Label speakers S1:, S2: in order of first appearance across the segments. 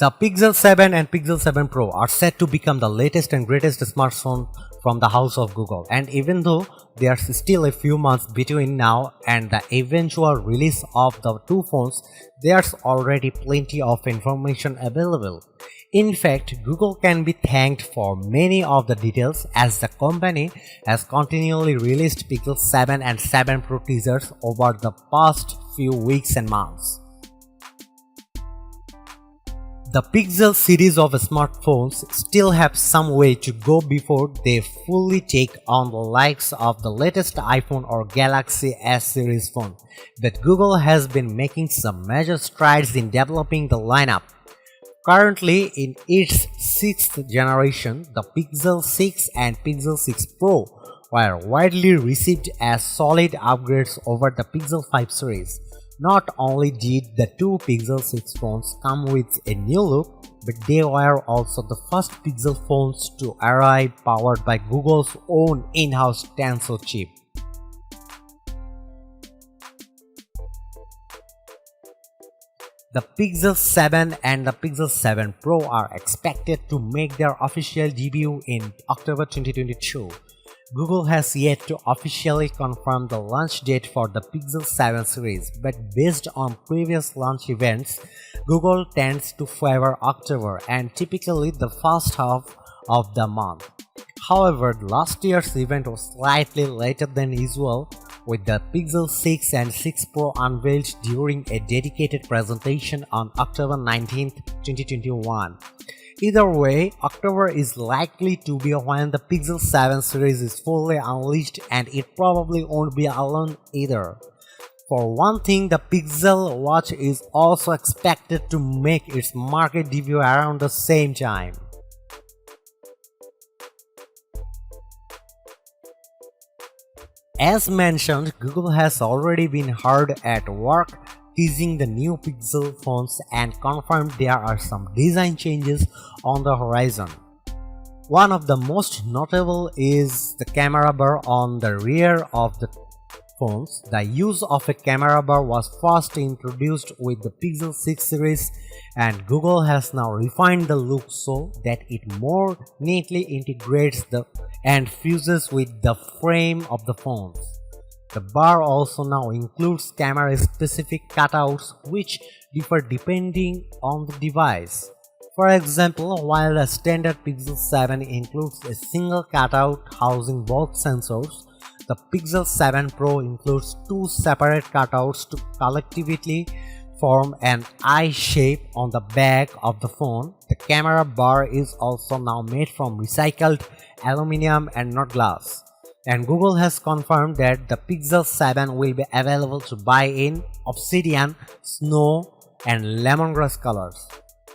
S1: The Pixel 7 and Pixel 7 Pro are set to become the latest and greatest smartphone from the house of Google, and even though there's still a few months between now and the eventual release of the two phones, there's already plenty of information available. In fact, Google can be thanked for many of the details, as the company has continually released Pixel 7 and 7 Pro teasers over the past few weeks and months. The Pixel series of smartphones still have some way to go before they fully take on the likes of the latest iPhone or Galaxy S series phone, but Google has been making some major strides in developing the lineup. Currently, in its 6th generation, the Pixel 6 and Pixel 6 Pro were widely received as solid upgrades over the Pixel 5 series. Not only did the two Pixel 6 phones come with a new look, but they were also the first Pixel phones to arrive powered by Google's own in-house Tensor chip. The Pixel 7 and the Pixel 7 Pro are expected to make their official debut in October 2022. Google has yet to officially confirm the launch date for the Pixel 7 series, but based on previous launch events, Google tends to favor October and typically the first half of the month. However, last year's event was slightly later than usual, with the Pixel 6 and 6 Pro unveiled during a dedicated presentation on October 19, 2021. Either way, October is likely to be when the Pixel 7 series is fully unleashed, and it probably won't be alone either. For one thing, the Pixel Watch is also expected to make its market debut around the same time. As mentioned, Google has already been hard at work teasing the new Pixel phones and confirmed there are some design changes on the horizon. One of the most notable is the camera bar on the rear of the phones. The use of a camera bar was first introduced with the Pixel 6 series, and Google has now refined the look so that it more neatly integrates and fuses with the frame of the phones. The bar also now includes camera-specific cutouts which differ depending on the device. For example, while the standard Pixel 7 includes a single cutout housing both sensors, the Pixel 7 Pro includes two separate cutouts to collectively form an eye shape on the back of the phone. The camera bar is also now made from recycled aluminum and not glass. And Google has confirmed that the Pixel 7 will be available to buy in obsidian, snow, and lemongrass colors.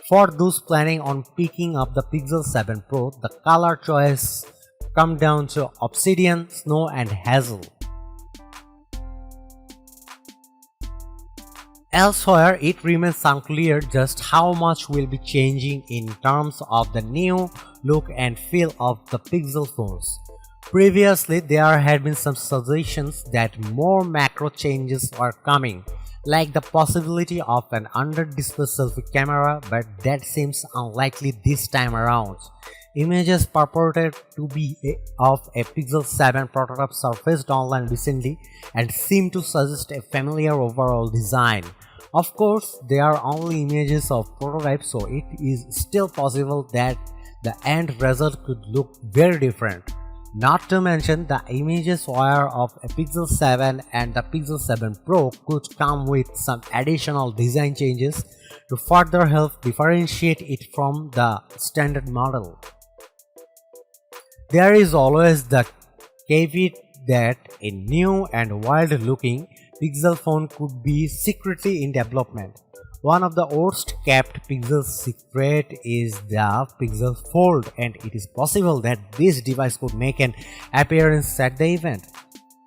S1: For those planning on picking up the Pixel 7 Pro, the color choice come down to obsidian, snow, and hazel. Elsewhere, it remains unclear just how much will be changing in terms of the new look and feel of the Pixel phones. Previously, there had been some suggestions that more macro changes were coming, like the possibility of an under-display selfie camera, but that seems unlikely this time around. Images purported to be of a Pixel 7 prototype surfaced online recently and seem to suggest a familiar overall design. Of course, they are only images of prototypes, so it is still possible that the end result could look very different. Not to mention, the images wire of a Pixel 7 and the Pixel 7 Pro could come with some additional design changes to further help differentiate it from the standard model. There is always the caveat that a new and wild-looking Pixel phone could be secretly in development. One of the worst kept Pixel secret is the Pixel Fold, and it is possible that this device could make an appearance at the event,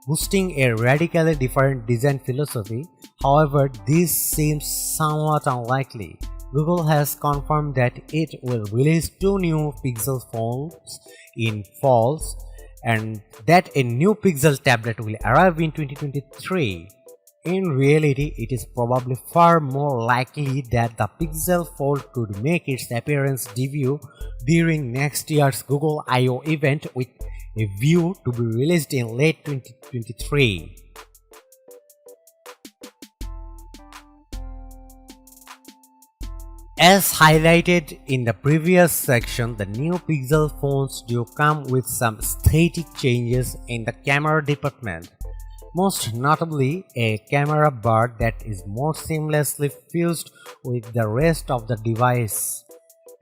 S1: boasting a radically different design philosophy. However, this seems somewhat unlikely. Google has confirmed that it will release two new Pixel phones in fall, and that a new Pixel tablet will arrive in 2023. In reality, it is probably far more likely that the Pixel Fold could make its appearance debut during next year's Google I/O event, with a view to be released in late 2023. As highlighted in the previous section, the new Pixel phones do come with some aesthetic changes in the camera department. Most notably, a camera bar that is more seamlessly fused with the rest of the device.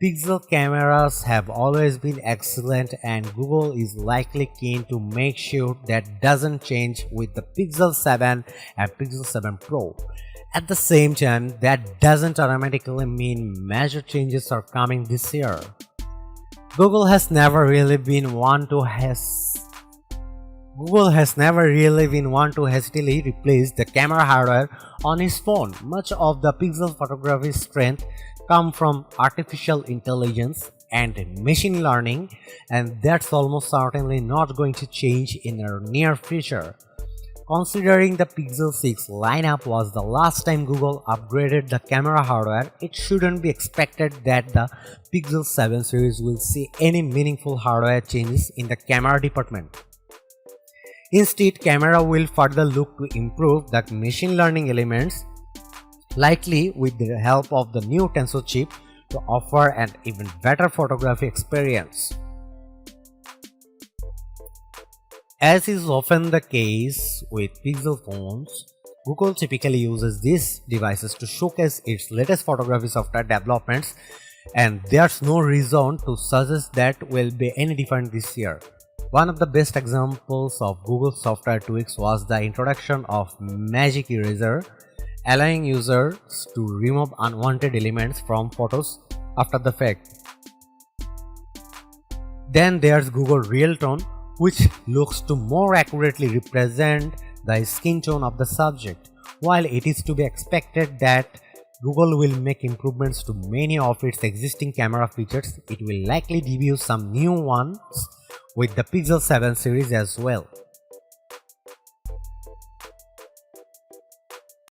S1: Pixel cameras have always been excellent, and Google is likely keen to make sure that doesn't change with the Pixel 7 and Pixel 7 Pro. At the same time, that doesn't automatically mean major changes are coming this year. Google has never really been one to hastily replace the camera hardware on its phone. Much of the Pixel photography's strength comes from artificial intelligence and machine learning, and that's almost certainly not going to change in the near future. Considering the Pixel 6 lineup was the last time Google upgraded the camera hardware, it shouldn't be expected that the Pixel 7 series will see any meaningful hardware changes in the camera department. Instead, camera will further look to improve the machine learning elements, likely with the help of the new Tensor chip, to offer an even better photography experience. As is often the case with Pixel phones, Google typically uses these devices to showcase its latest photography software developments, and there's no reason to suggest that will be any different this year. One of the best examples of Google's software tweaks was the introduction of Magic Eraser, allowing users to remove unwanted elements from photos after the fact. Then there's Google Real Tone, which looks to more accurately represent the skin tone of the subject. While it is to be expected that Google will make improvements to many of its existing camera features, it will likely debut some new ones with the Pixel 7 series as well.